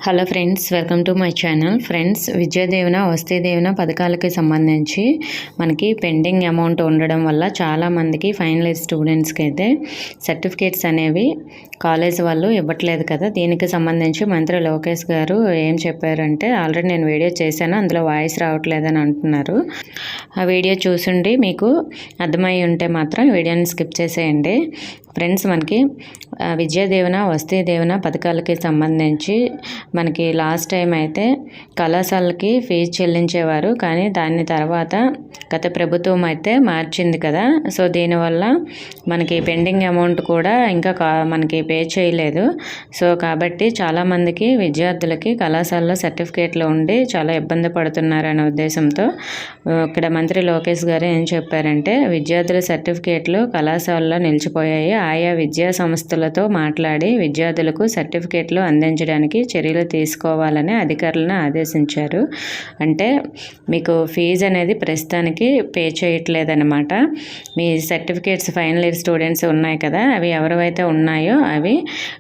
Hello friends, welcome to my channel. Friends, Vidya Deevena Vasathi Deevena పథకాలకి సంబంధించి మనకి పెండింగ్ అమౌంట్ ఉండడం వల్ల చాలామందికి ఫైనల్ ఇయర్ స్టూడెంట్స్కి అయితే సర్టిఫికేట్స్ అనేవి కాలేజ్ వాళ్ళు ఇవ్వట్లేదు కదా. దీనికి సంబంధించి మంత్రి లోకేష్ గారు ఏం చెప్పారంటే, ఆల్రెడీ నేను వీడియో చేశాను, అందులో వాయిస్ రావట్లేదని అంటున్నారు. ఆ వీడియో చూసుండి మీకు అర్థమై ఉంటే మాత్రం వీడియోని స్కిప్ చేసేయండి. ఫ్రెండ్స్, మనకి విద్యా దీవెన వసతి దీవెన పథకాలకి సంబంధించి మనకి లాస్ట్ టైం అయితే కళాశాలకి ఫీజు చెల్లించేవారు, కానీ దాని తర్వాత గత ప్రభుత్వం అయితే మార్చింది కదా. సో దీనివల్ల మనకి పెండింగ్ అమౌంట్ కూడా ఇంకా మనకి పే చేయలేదు. సో కాబట్టి చాలామందికి విద్యార్థులకి కళాశాలలో సర్టిఫికేట్లు ఉండి చాలా ఇబ్బంది పడుతున్నారనే ఉద్దేశంతో ఇక్కడ మంత్రి లోకేష్ గారు ఏం చెప్పారంటే, విద్యార్థుల సర్టిఫికేట్లు కళాశాలలో నిలిచిపోయాయి, ఆయా విద్యా సంస్థలతో మాట్లాడి విద్యార్థులకు సర్టిఫికేట్లు అందించడానికి చర్యలు తీసుకోవాలని అధికారులను ఆదేశించారు. అంటే మీకు ఫీజు అనేది ప్రస్తుతానికి పే చేయట్లేదన్నమాట. మీ సర్టిఫికేట్స్ ఫైనల్ ఇయర్ స్టూడెంట్స్ ఉన్నాయి కదా, అవి ఎవరైతే ఉన్నాయో అవి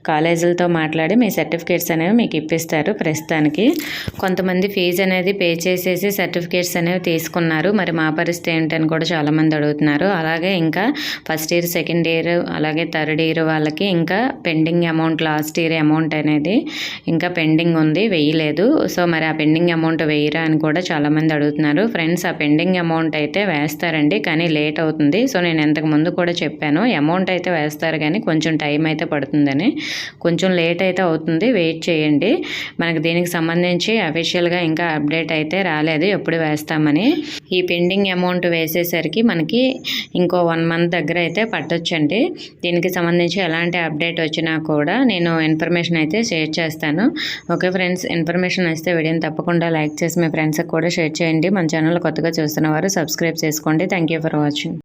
కాలేజీలతో మాట్లాడి మీ సర్టిఫికేట్స్ అనేవి మీకు ఇప్పిస్తారు. ప్రస్తుతానికి కొంతమంది ఫీజు అనేది పే చేసేసి సర్టిఫికేట్స్ అనేవి తీసుకున్నారు. మరి మా పరిస్థితి ఏంటని కూడా చాలామంది అడుగుతున్నారు. అలాగే ఇంకా ఫస్ట్ ఇయర్, సెకండ్ ఇయర్, అలాగే థర్డ్ ఇయర్ వాళ్ళకి ఇంకా pending amount, last year amount అనేది ఇంకా పెండింగ్ ఉంది, వేయలేదు. సో మరి ఆ పెండింగ్ అమౌంట్ వేయరా అని కూడా చాలామంది అడుగుతున్నారు. ఫ్రెండ్స్, ఆ పెండింగ్ అమౌంట్ అయితే వేస్తారండి, కానీ లేట్ అవుతుంది. సో నేను ఇంతకు ముందు కూడా చెప్పాను, అమౌంట్ అయితే వేస్తారు కానీ కొంచెం టైం అయితే పడుతుందని. కొంచెం లేట్ అయితే అవుతుంది, వెయిట్ చేయండి. మనకి దీనికి సంబంధించి అఫీషియల్గా ఇంకా అప్డేట్ అయితే రాలేదు ఎప్పుడు వేస్తామని. ఈ పెండింగ్ అమౌంట్ వేసేసరికి మనకి ఇంకో 1 మంత్ దగ్గర అయితే పట్టొచ్చండి. దీనికి సంబంధించి ఎలాంటి అప్డేట్ వచ్చినా కూడా నేను ఇన్ఫర్మేషన్ అయితే షేర్ చేస్తాను. ఓకే ఫ్రెండ్స్, ఇన్ఫర్మేషన్ వస్తే వీడియోని తప్పకుండా లైక్ చేసి మీ ఫ్రెండ్స్కి కూడా షేర్ చేయండి. మన ఛానల్ కొత్తగా చూస్తున్న వారు సబ్స్క్రైబ్ చేసుకోండి. Thank you for watching.